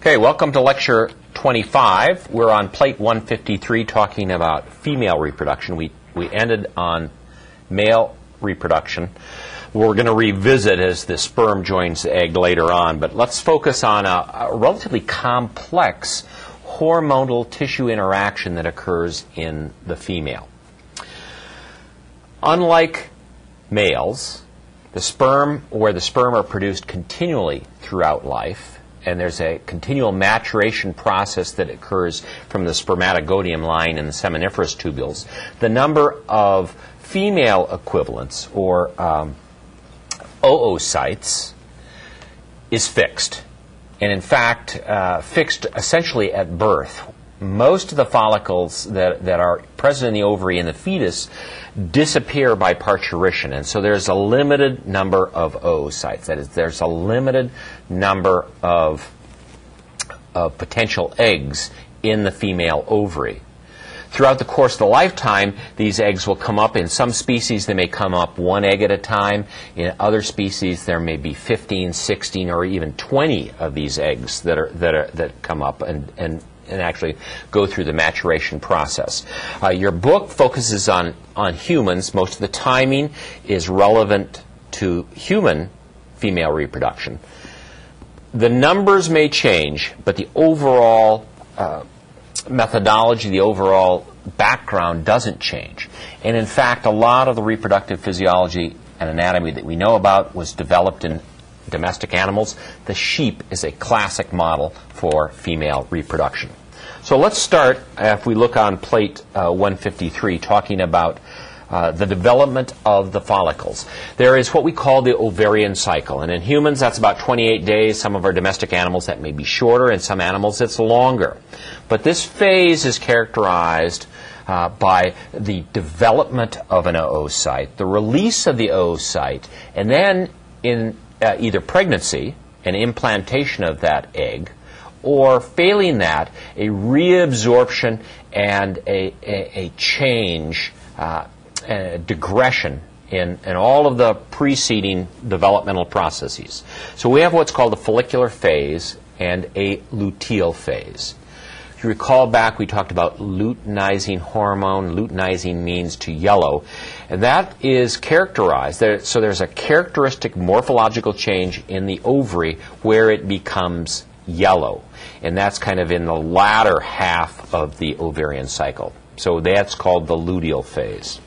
Okay, welcome to lecture 25. We're on plate 153 talking about female reproduction. We ended on male reproduction. We're going to revisit as the sperm joins the egg later on, but let's focus on a relatively complex hormonal tissue interaction that occurs in the female. Unlike males, the sperm are produced continually throughout life, and there's a continual maturation process that occurs from the spermatogonium line in the seminiferous tubules. The number of female equivalents, or oocytes, is fixed, and in fact fixed essentially at birth. Most of the follicles that are present in the ovary in the fetus disappear by parturition, and so there's a limited number of oocytes. That is, there's a limited number of potential eggs in the female ovary. Throughout the course of the lifetime, these eggs will come up. In some species, they may come up one egg at a time. In other species, there may be 15, 16, or even 20 of these eggs that come up and actually go through the maturation process. Your book focuses on humans. Most of the timing is relevant to human female reproduction. The numbers may change, but the overall methodology, the overall background doesn't change. And in fact, a lot of the reproductive physiology and anatomy that we know about was developed in domestic animals. The sheep is a classic model for female reproduction. So let's start, if we look on plate 153, talking about the development of the follicles. There is what we call the ovarian cycle, and in humans that's about 28 days. Some of our domestic animals that may be shorter, and some animals it's longer. But this phase is characterized by the development of an oocyte, the release of the oocyte, and then in either pregnancy, an implantation of that egg, or failing that, a reabsorption and a change, a digression in all of the preceding developmental processes. So we have what's called a follicular phase and a luteal phase. If you recall back, we talked about luteinizing hormone. Luteinizing means to yellow, and that is characterized. So there's a characteristic morphological change in the ovary where it becomes yellow, and that's kind of in the latter half of the ovarian cycle. So that's called the luteal phase.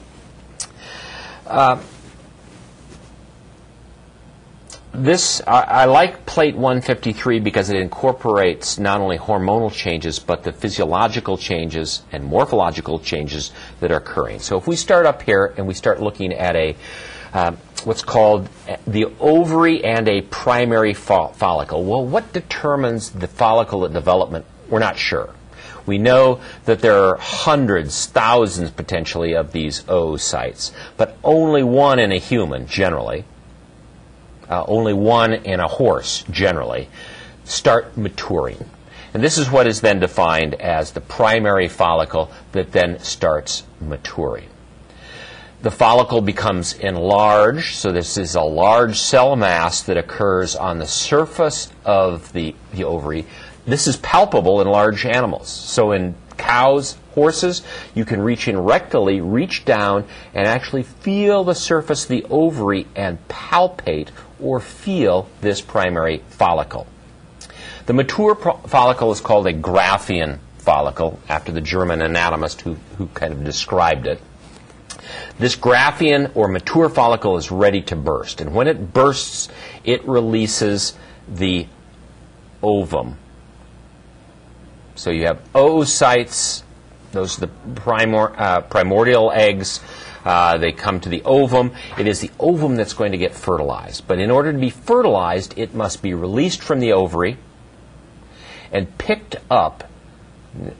I like plate 153 because it incorporates not only hormonal changes but the physiological changes and morphological changes that are occurring. So if we start up here and we start looking at what's called the ovary and a primary follicle. Well, what determines the follicle development? We're not sure. We know that there are hundreds, thousands potentially of these oocytes, but only one in a human, generally, only one in a horse, generally, start maturing. And this is what is then defined as the primary follicle that then starts maturing. The follicle becomes enlarged, so this is a large cell mass that occurs on the surface of the ovary. This is palpable in large animals. So in cows, horses, you can reach in rectally, reach down, and actually feel the surface of the ovary and palpate or feel this primary follicle. The mature follicle is called a Graafian follicle, after the German anatomist who kind of described it. This Graafian or mature follicle is ready to burst, and when it bursts, it releases the ovum. So you have oocytes, those are the primordial eggs. They come to the ovum. It is the ovum that's going to get fertilized. But in order to be fertilized, it must be released from the ovary and picked up.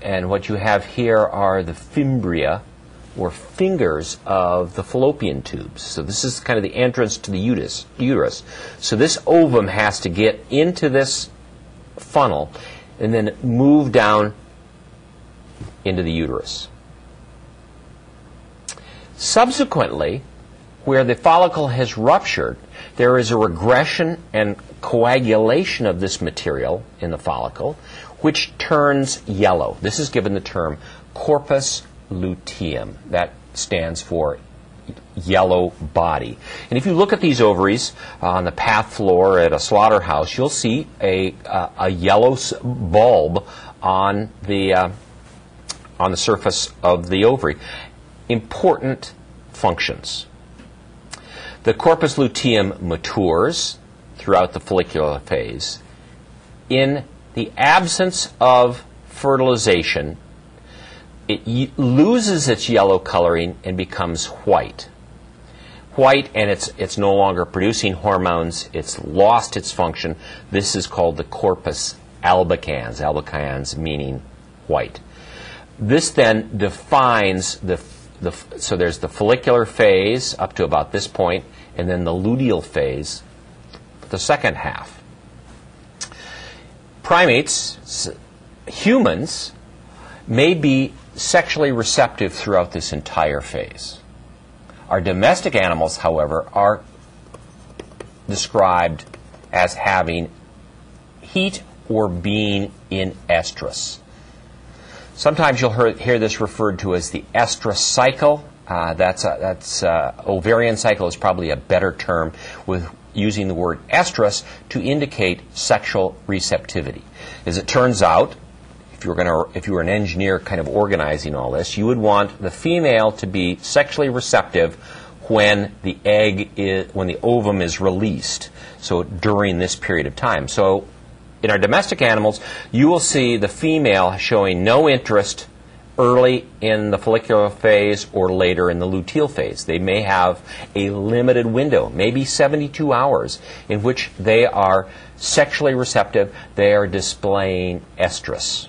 And what you have here are the fimbria, or fingers of the fallopian tubes. So this is kind of the entrance to the uterus. So this ovum has to get into this funnel and then move down into the uterus. Subsequently, where the follicle has ruptured, there is a regression and coagulation of this material in the follicle, which turns yellow. This is given the term corpus luteum. That stands for yellow body. And if you look at these ovaries on the path floor at a slaughterhouse, you'll see a yellow bulb on the surface of the ovary. Important functions. The corpus luteum matures throughout the follicular phase. In the absence of fertilization, it loses its yellow coloring and becomes white. White, and it's no longer producing hormones. It's lost its function. This is called the corpus albicans. Albicans meaning white. This then defines so there's the follicular phase up to about this point, and then the luteal phase, the second half. Primates, humans, may be sexually receptive throughout this entire phase. Our domestic animals, however, are described as having heat or being in estrus. Sometimes you'll hear this referred to as the estrus cycle. Ovarian cycle is probably a better term, with using the word estrus to indicate sexual receptivity. As it turns out, if you were an engineer kind of organizing all this, you would want the female to be sexually receptive when when the ovum is released, so during this period of time. So in our domestic animals, you will see the female showing no interest early in the follicular phase or later in the luteal phase. They may have a limited window, maybe 72 hours, in which they are sexually receptive. They are displaying estrus,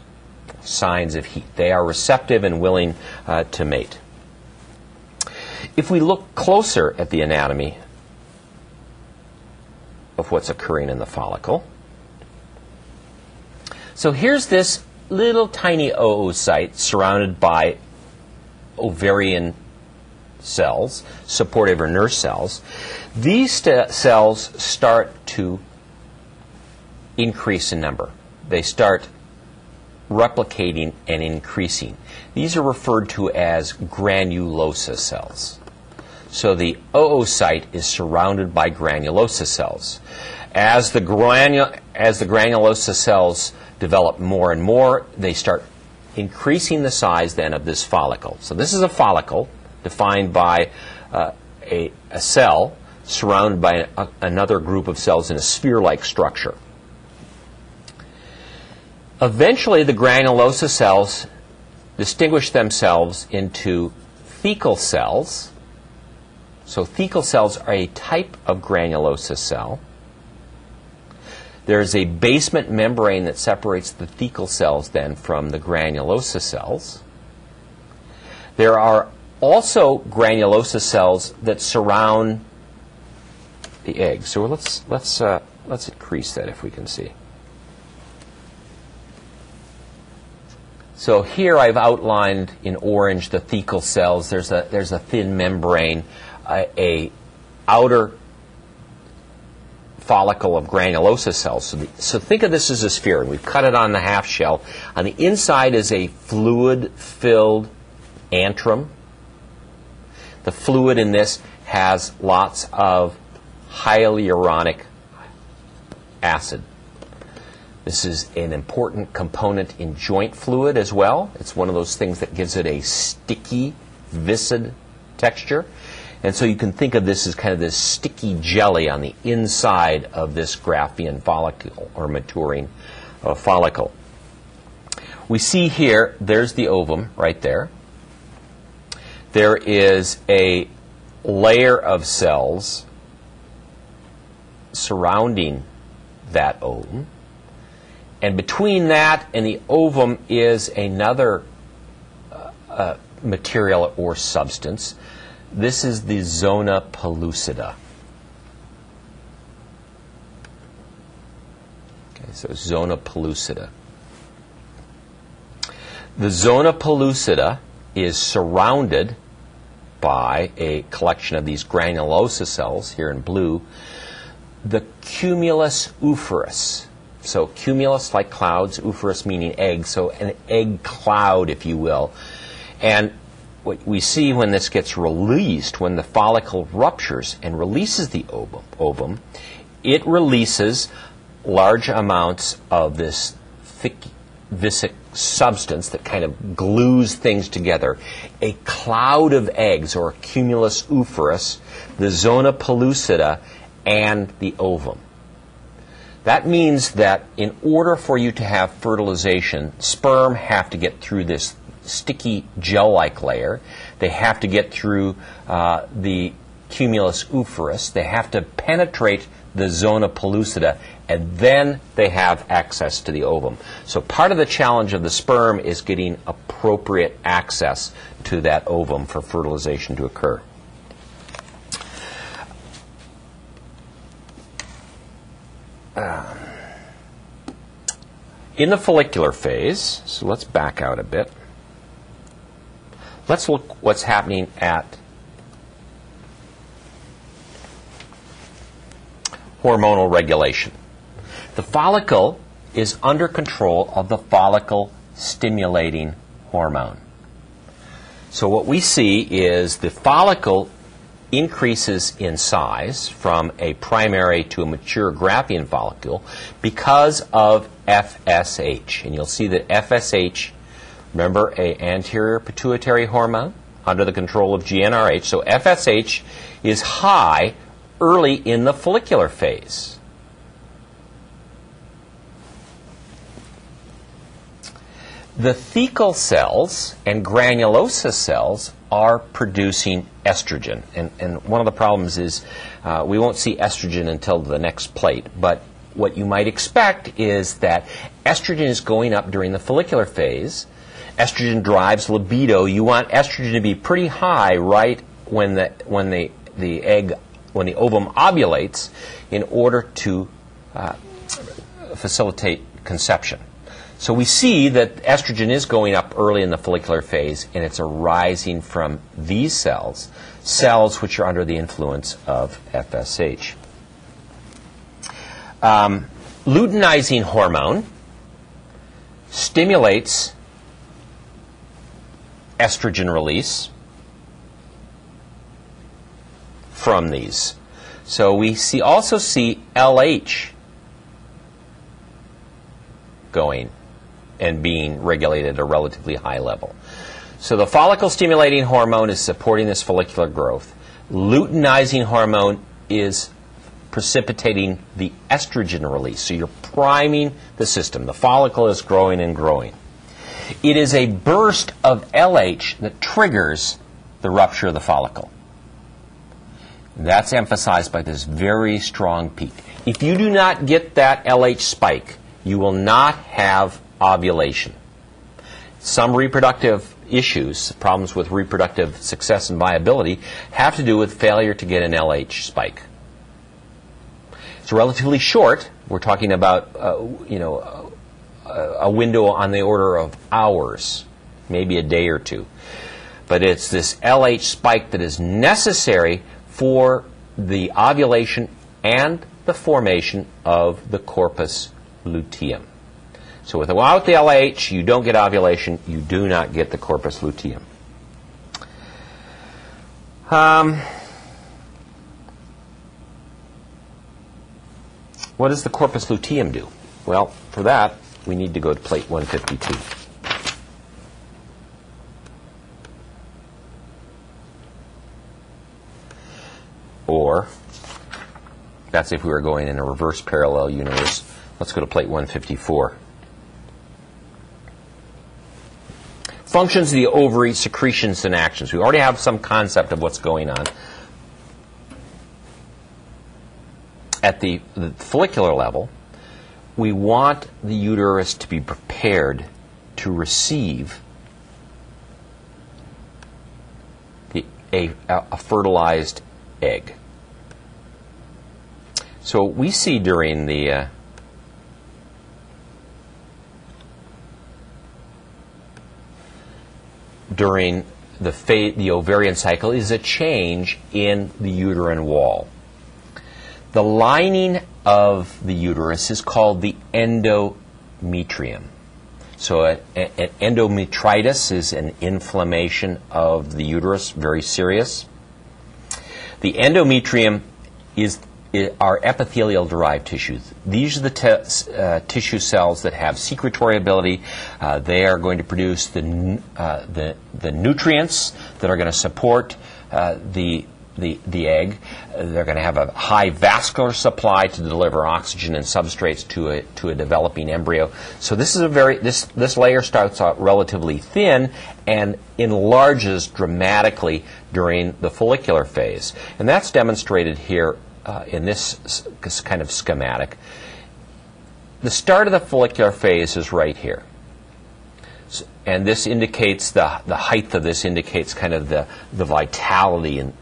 signs of heat. They are receptive and willing to mate. If we look closer at the anatomy of what's occurring in the follicle, so here's this little tiny oocyte surrounded by ovarian cells, supportive or nurse cells. These cells start to increase in number. They start replicating and increasing. These are referred to as granulosa cells. So the oocyte is surrounded by granulosa cells. As the granulosa cells develop more and more, they start increasing the size then of this follicle. So this is a follicle defined by a cell surrounded by another group of cells in a sphere-like structure. Eventually, the granulosa cells distinguish themselves into thecal cells. So thecal cells are a type of granulosa cell. There is a basement membrane that separates the thecal cells then from the granulosa cells. There are also granulosa cells that surround the egg. So let's increase that if we can see. So here I've outlined in orange the thecal cells. There's a thin membrane, a outer follicle of granulosa cells. So think of this as a sphere, and we've cut it on the half shell. On the inside is a fluid-filled antrum. The fluid in this has lots of hyaluronic acid. This is an important component in joint fluid as well. It's one of those things that gives it a sticky, viscid texture. And so you can think of this as kind of this sticky jelly on the inside of this Graafian follicle or maturing follicle. We see here, there's the ovum right there. There is a layer of cells surrounding that ovum. And between that and the ovum is another material or substance. This is the zona pellucida. Okay, so zona pellucida. The zona pellucida is surrounded by a collection of these granulosa cells, here in blue, the cumulus oophrus. So cumulus like clouds, oophrus meaning egg, so an egg cloud, if you will. And what we see when this gets released, when the follicle ruptures and releases the ovum, it releases large amounts of this thick viscous substance that kind of glues things together. A cloud of eggs, or cumulus oophrus, the zona pellucida, and the ovum. That means that in order for you to have fertilization, sperm have to get through this sticky gel-like layer. They have to get through the cumulus oophrus. They have to penetrate the zona pellucida, and then they have access to the ovum. So part of the challenge of the sperm is getting appropriate access to that ovum for fertilization to occur. In the follicular phase, so let's back out a bit. Let's look what's happening at hormonal regulation. The follicle is under control of the follicle-stimulating hormone. So what we see is the follicle increases in size from a primary to a mature Graafian follicle because of FSH. And you'll see that FSH, remember, an anterior pituitary hormone under the control of GnRH. So FSH is high early in the follicular phase. The thecal cells and granulosa cells are producing estrogen. And one of the problems is we won't see estrogen until the next plate. But what you might expect is that estrogen is going up during the follicular phase. Estrogen drives libido. You want estrogen to be pretty high right when the ovum ovulates in order to facilitate conception. So we see that estrogen is going up early in the follicular phase, and it's arising from these cells, cells which are under the influence of FSH. Luteinizing hormone stimulates estrogen release from these. So we also see LH going and being regulated at a relatively high level. So the follicle-stimulating hormone is supporting this follicular growth. Luteinizing hormone is precipitating the estrogen release. So you're priming the system. The follicle is growing and growing. It is a burst of LH that triggers the rupture of the follicle. That's emphasized by this very strong peak. If you do not get that LH spike, you will not have ovulation. Some reproductive issues, problems with reproductive success and viability, have to do with failure to get an LH spike. It's relatively short. We're talking about a window on the order of hours, maybe a day or two. But it's this LH spike that is necessary for the ovulation and the formation of the corpus luteum. So without the LH, you don't get ovulation, you do not get the corpus luteum. What does the corpus luteum do? Well, for that, we need to go to plate 152. Or, that's if we were going in a reverse parallel universe. Let's go to plate 154. Functions of the ovary, secretions and actions. We already have some concept of what's going on. At the follicular level, we want the uterus to be prepared to receive a fertilized egg. So we see during the the ovarian cycle is a change in the uterine wall. The lining of the uterus is called the endometrium. So an endometritis is an inflammation of the uterus, very serious. The endometrium are epithelial-derived tissues. These are the tissue cells that have secretory ability. They are going to produce the nutrients that are going to support the egg. They're going to have a high vascular supply to deliver oxygen and substrates to a developing embryo. So this is this layer starts out relatively thin and enlarges dramatically during the follicular phase, and that's demonstrated here in this kind of schematic. The start of the follicular phase is right here. And this indicates the height of this indicates kind of the vitality and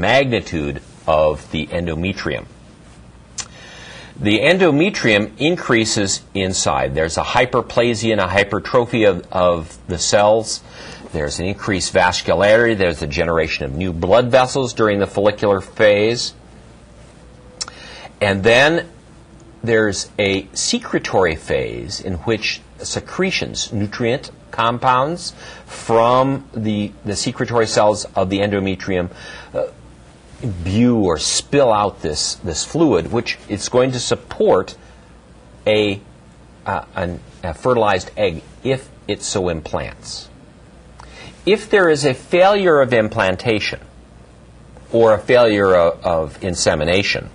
magnitude of the endometrium. The endometrium increases inside. There's a hyperplasia and a hypertrophy of the cells. There's an increased vascularity. There's the generation of new blood vessels during the follicular phase. And then there's a secretory phase in which secretions, nutrient compounds from the secretory cells of the endometrium imbue or spill out this fluid, which is going to support a fertilized egg if it so implants. If there is a failure of implantation or a failure of insemination,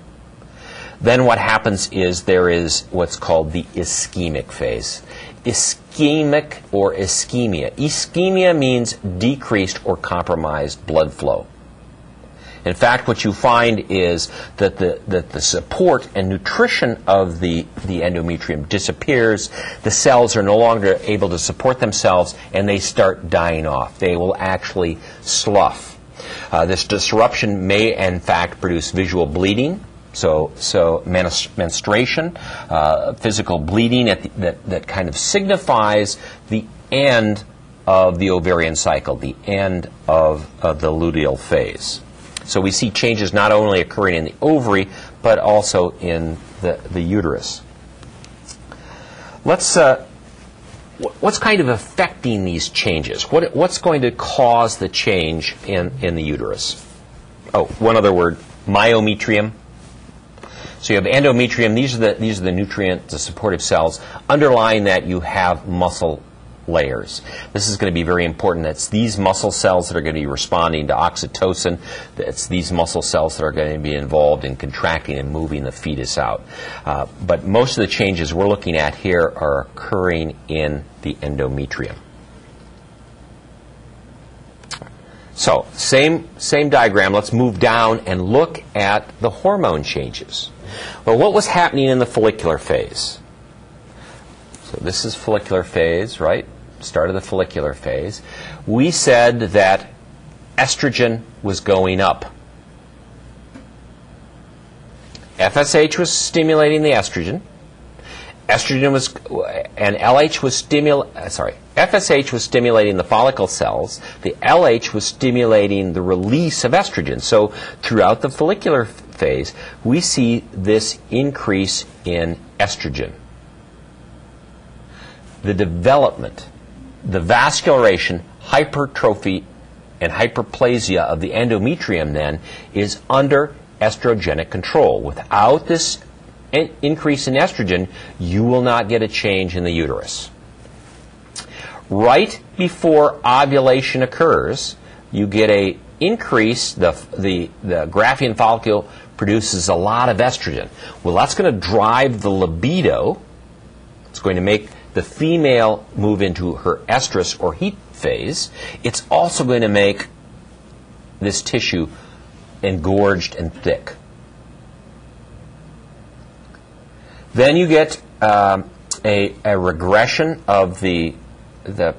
then what happens is there is what's called the ischemic phase. Ischemic or ischemia. Ischemia means decreased or compromised blood flow. In fact, what you find is that the support and nutrition of the endometrium disappears. The cells are no longer able to support themselves, and they start dying off. They will actually slough. This disruption may, in fact, produce visual bleeding. So menstruation, physical bleeding that kind of signifies the end of the ovarian cycle, the end of the luteal phase. So we see changes not only occurring in the ovary, but also in the uterus. What's kind of affecting these changes? What's going to cause the change in the uterus? Oh, one other word, myometrium. So you have endometrium. These are the nutrient, the supportive cells. Underlying that, you have muscle layers. This is going to be very important. It's these muscle cells that are going to be responding to oxytocin. It's these muscle cells that are going to be involved in contracting and moving the fetus out. But most of the changes we're looking at here are occurring in the endometrium. So, same diagram. Let's move down and look at the hormone changes. Well, what was happening in the follicular phase? So this is follicular phase, right? Start of the follicular phase. We said that estrogen was going up. FSH was stimulating the estrogen. Estrogen was, and LH was FSH was stimulating the follicle cells. The LH was stimulating the release of estrogen. So throughout the follicular phase, we see this increase in estrogen. The development, the vascularization, hypertrophy, and hyperplasia of the endometrium then is under estrogenic control. Without this increase in estrogen, you will not get a change in the uterus. Right before ovulation occurs, you get a increase. The Graafian follicle produces a lot of estrogen. Well, that's going to drive the libido. It's going to make the female move into her estrus or heat phase. It's also going to make this tissue engorged and thick. Then you get a regression of the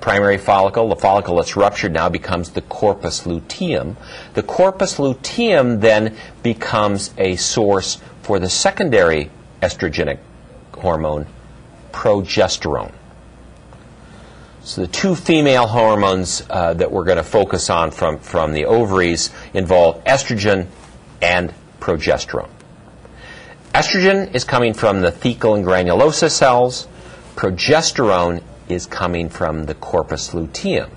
primary follicle. The follicle that's ruptured now becomes the corpus luteum. The corpus luteum then becomes a source for the secondary estrogenic hormone, progesterone. So the two female hormones that we're going to focus on from the ovaries involve estrogen and progesterone. Estrogen is coming from the thecal and granulosa cells. Progesterone is coming from the corpus luteum.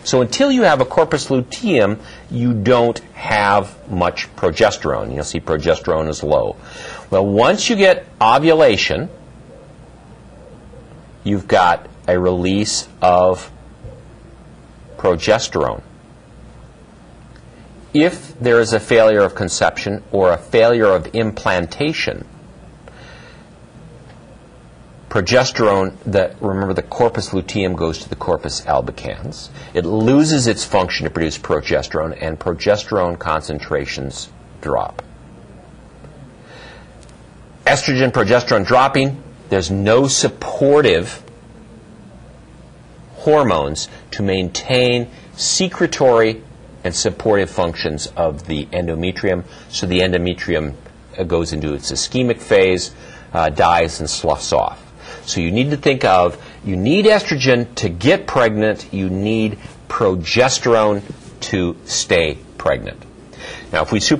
So until you have a corpus luteum, you don't have much progesterone. You'll see progesterone is low. Well, once you get ovulation, you've got a release of progesterone. If there is a failure of conception or a failure of implantation, progesterone, remember the corpus luteum goes to the corpus albicans. It loses its function to produce progesterone, and progesterone concentrations drop. Estrogen, progesterone dropping, there's no supportive hormones to maintain secretory and supportive functions of the endometrium, so the endometrium goes into its ischemic phase, dies, and sloughs off. So you need to think of, you need estrogen to get pregnant, you need progesterone to stay pregnant. Now, if we if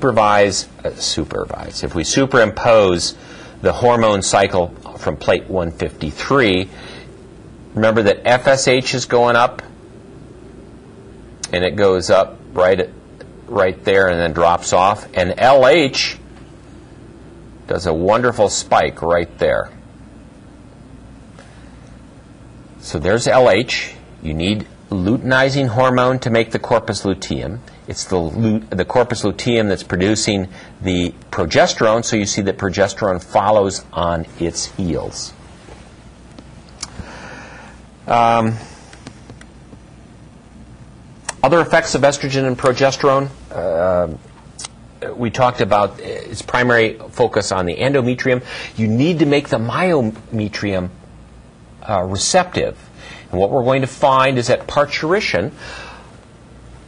we superimpose the hormone cycle from plate 153, remember that FSH is going up, and it goes up right there and then drops off, and LH does a wonderful spike right there. So there's LH. You need luteinizing hormone to make the corpus luteum. It's the corpus luteum that's producing the progesterone, so you see that progesterone follows on its heels. Other effects of estrogen and progesterone, we talked about its primary focus on the endometrium. You need to make the myometrium receptive. And what we're going to find is at parturition,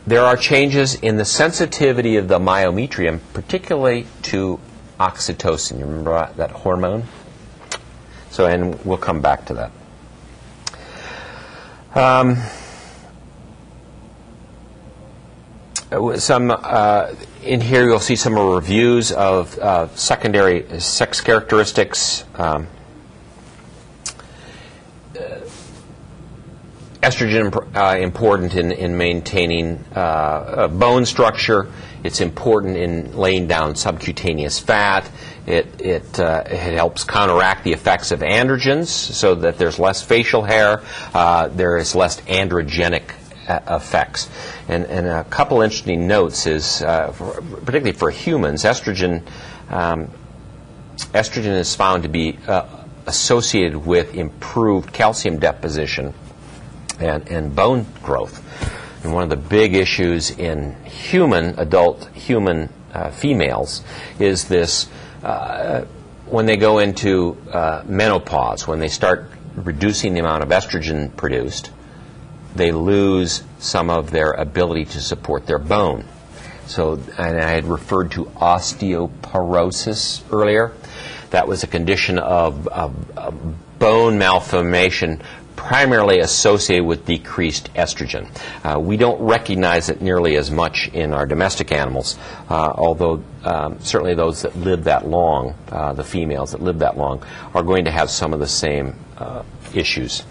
there are changes in the sensitivity of the myometrium, particularly to oxytocin. You remember that hormone? So, and we'll come back to that. In here you'll see some reviews of secondary sex characteristics. Estrogen important in maintaining bone structure. It's important in laying down subcutaneous fat. It helps counteract the effects of androgens, so that there's less facial hair. There is less androgenic effects. And a couple interesting notes is, particularly for humans, estrogen is found to be associated with improved calcium deposition and bone growth. And one of the big issues in adult human females is this, when they go into menopause, when they start reducing the amount of estrogen produced, they lose some of their ability to support their bone. So, and I had referred to osteoporosis earlier. That was a condition of bone malformation primarily associated with decreased estrogen. We don't recognize it nearly as much in our domestic animals, although certainly those that live that long, the females that live that long, are going to have some of the same issues.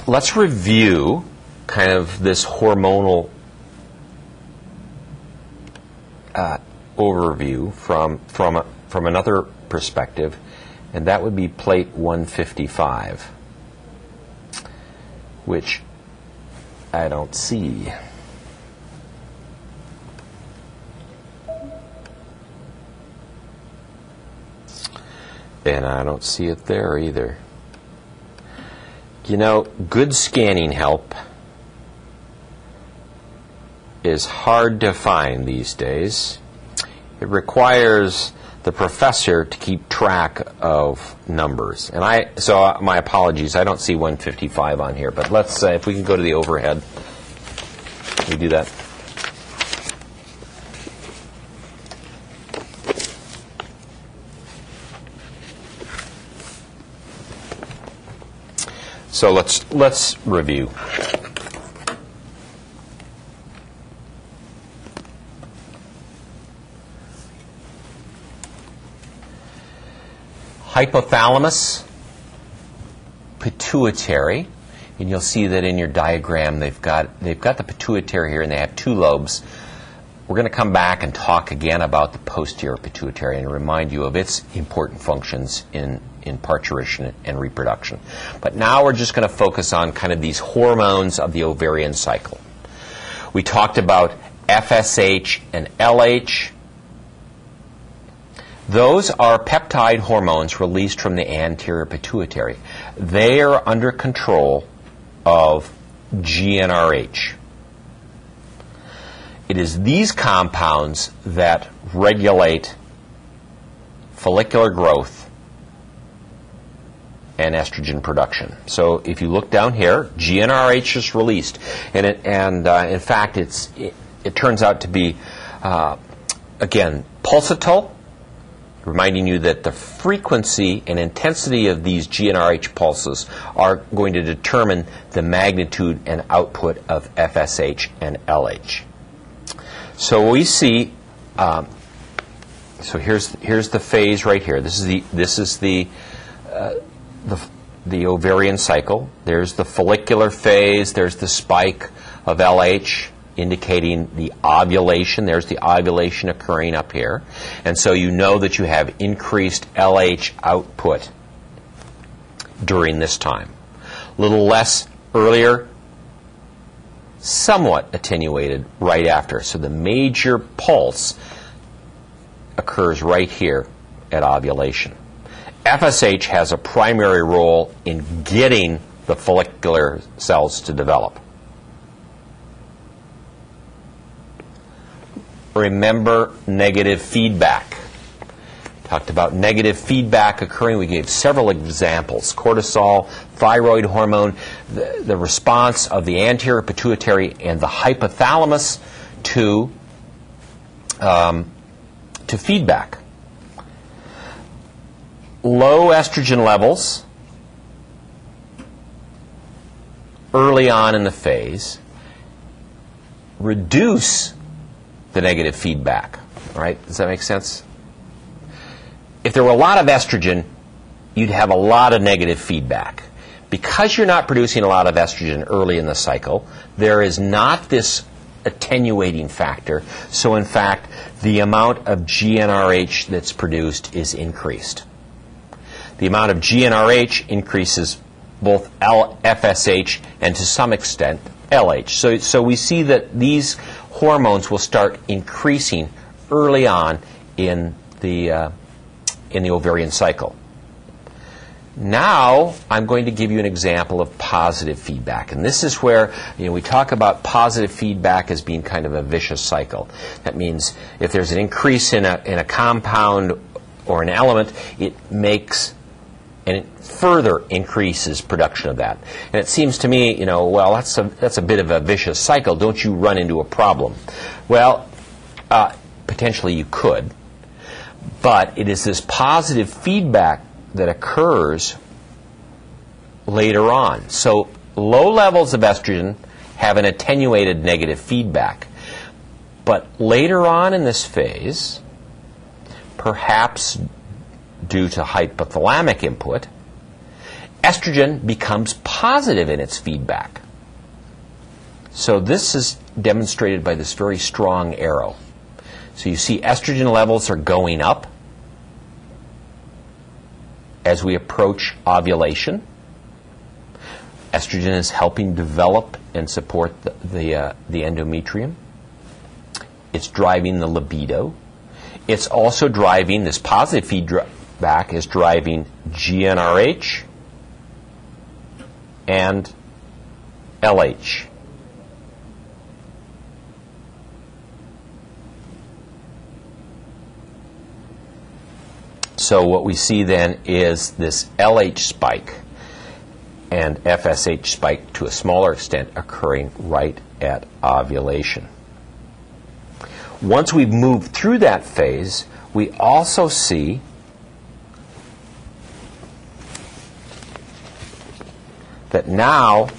Let's review kind of this hormonal overview from another perspective, and that would be plate 155, which I don't see. And I don't see it there either. You know, good scanning help is hard to find these days. It requires the professor to keep track of numbers. And so my apologies, I don't see 155 on here, but let's, if we can go to the overhead, we do that. So let's review. Hypothalamus, pituitary, and you'll see that in your diagram they've got the pituitary here, and they have two lobes. We're going to come back and talk again about the posterior pituitary and remind you of its important functions in parturition and reproduction. But now we're just going to focus on kind of these hormones of the ovarian cycle. We talked about FSH and LH. Those are peptide hormones released from the anterior pituitary. They are under control of GnRH. It is these compounds that regulate follicular growth and estrogen production. So if you look down here, GnRH is released, and in fact it turns out to be again pulsatile, reminding you that the frequency and intensity of these GnRH pulses are going to determine the magnitude and output of FSH and LH. So we see. So here's the phase right here. This is the ovarian cycle. There's the follicular phase. There's the spike of LH indicating the ovulation. There's the ovulation occurring up here. And so you know that you have increased LH output during this time. A little less earlier, somewhat attenuated right after. So the major pulse occurs right here at ovulation. FSH has a primary role in getting the follicular cells to develop. Remember negative feedback. Talked about negative feedback occurring. We gave several examples. Cortisol, thyroid hormone, the response of the anterior pituitary and the hypothalamus to feedback. Low estrogen levels early on in the phase reduce the negative feedback. Right? Does that make sense? If there were a lot of estrogen, you'd have a lot of negative feedback. Because you're not producing a lot of estrogen early in the cycle, there is not this attenuating factor. So in fact, the amount of GnRH that's produced is increased. The amount of GnRH increases both FSH and to some extent LH. So we see that these hormones will start increasing early on in the ovarian cycle. Now I'm going to give you an example of positive feedback, and this is where we talk about positive feedback as being kind of a vicious cycle. That means if there's an increase in a compound or an element, it makes and it further increases production of that. And it seems to me, well, that's a bit of a vicious cycle. Don't you run into a problem? Well, potentially you could, but it is this positive feedback that occurs later on. So low levels of estrogen have an attenuated negative feedback. But later on in this phase, perhaps due to hypothalamic input, estrogen becomes positive in its feedback. So this is demonstrated by this very strong arrow. So you see estrogen levels are going up as we approach ovulation. Estrogen is helping develop and support the endometrium. It's driving the libido. It's also driving, this positive feedback is driving GnRH and LH. So what we see then is this LH spike and FSH spike to a smaller extent occurring right at ovulation. Once we've moved through that phase, we also see that now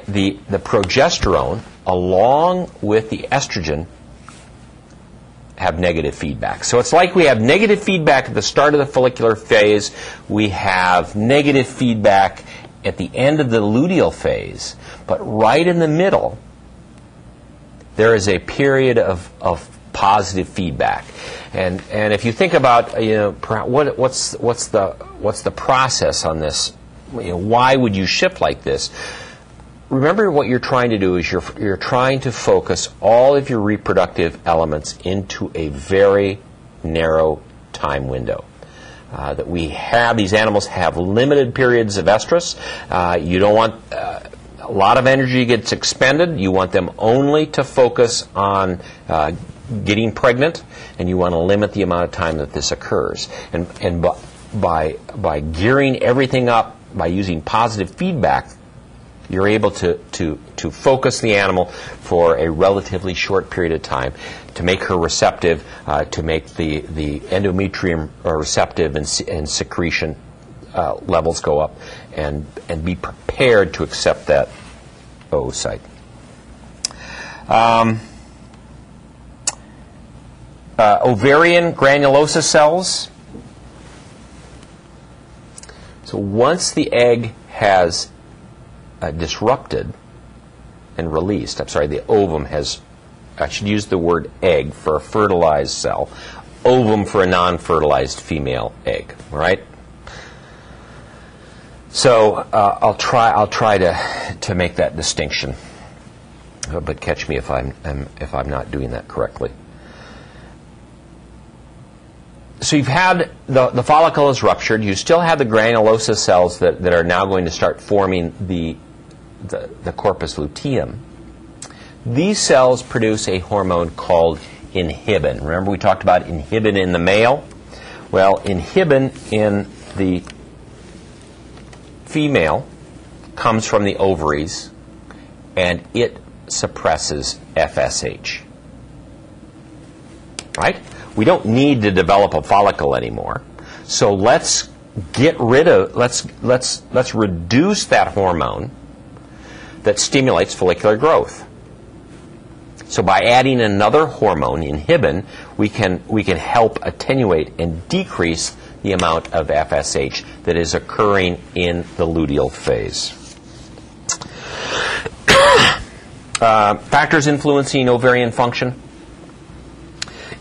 the progesterone along with the estrogen have negative feedback. So it's like we have negative feedback at the start of the follicular phase, we have negative feedback at the end of the luteal phase, but right in the middle there is a period of positive feedback. And if you think about what's the process on this, why would you shift like this? Remember, what you're trying to do is you're trying to focus all of your reproductive elements into a very narrow time window. That we have, these animals have limited periods of estrus. You don't want a lot of energy gets expended. You want them only to focus on getting pregnant, and you want to limit the amount of time that this occurs. And by gearing everything up, by using positive feedback, you're able to focus the animal for a relatively short period of time, to make her receptive, to make the endometrium receptive and secretion levels go up, and be prepared to accept that oocyte. Ovarian granulosa cells. So once the egg has disrupted and released, the ovum has, I should use the word egg for a fertilized cell, ovum for a non-fertilized female egg, all right? So I'll try to make that distinction, but catch me if I'm not doing that correctly. So you've had the follicle is ruptured. You still have the granulosa cells that are now going to start forming the corpus luteum. These cells produce a hormone called inhibin. Remember, we talked about inhibin in the male? Well, inhibin in the female comes from the ovaries, and it suppresses FSH. Right? We don't need to develop a follicle anymore. So let's reduce that hormone that stimulates follicular growth. So by adding another hormone, inhibin, we can help attenuate and decrease the amount of FSH that is occurring in the luteal phase. Factors influencing ovarian function: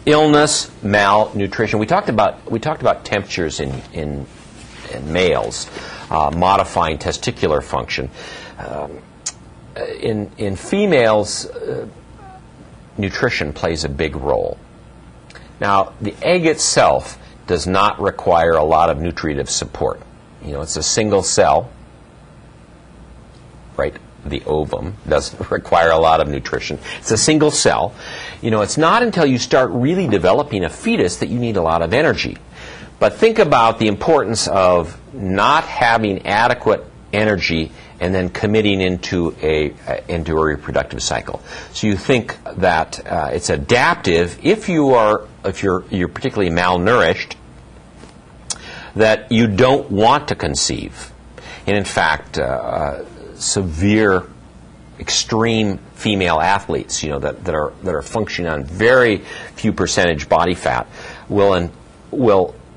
illness, malnutrition. We talked about temperatures in males, modifying testicular function. In females, nutrition plays a big role. Now, the egg itself does not require a lot of nutritive support. It's a single cell, right? The ovum doesn't require a lot of nutrition. It's a single cell. It's not until you start really developing a fetus that you need a lot of energy. But think about the importance of not having adequate energy and then committing into a reproductive cycle. So you think that it's adaptive if you're particularly malnourished, that you don't want to conceive. And in fact, severe, extreme female athletes, that are functioning on very few percentage body fat, will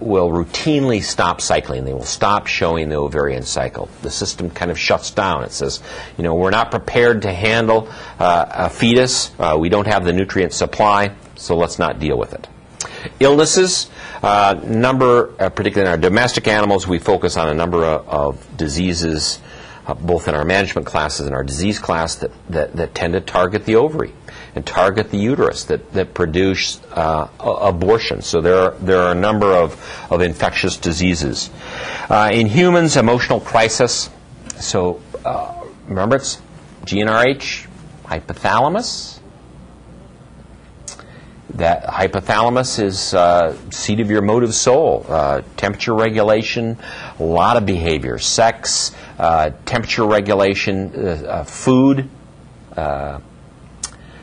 routinely stop cycling. They will stop showing the ovarian cycle. The system kind of shuts down. It says, we're not prepared to handle a fetus. We don't have the nutrient supply, so let's not deal with it. Illnesses, particularly in our domestic animals, we focus on a number of diseases, both in our management classes and our disease class, that tend to target the ovary and target the uterus, that produce abortion. So there are a number of infectious diseases. In humans, emotional crisis. So remember, it's GnRH, hypothalamus. That hypothalamus is seat of your motive soul. Temperature regulation, a lot of behavior. Sex, temperature regulation, food,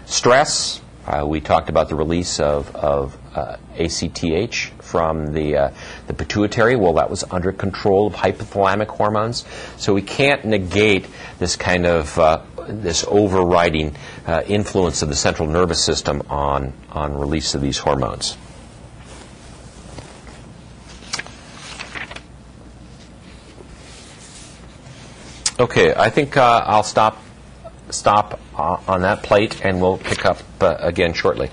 stress, We talked about the release of ACTH from the pituitary. Well, that was under control of hypothalamic hormones. So we can't negate this kind of this overriding influence of the central nervous system on release of these hormones. Okay, I think I'll stop on that plate, and we'll pick up again shortly.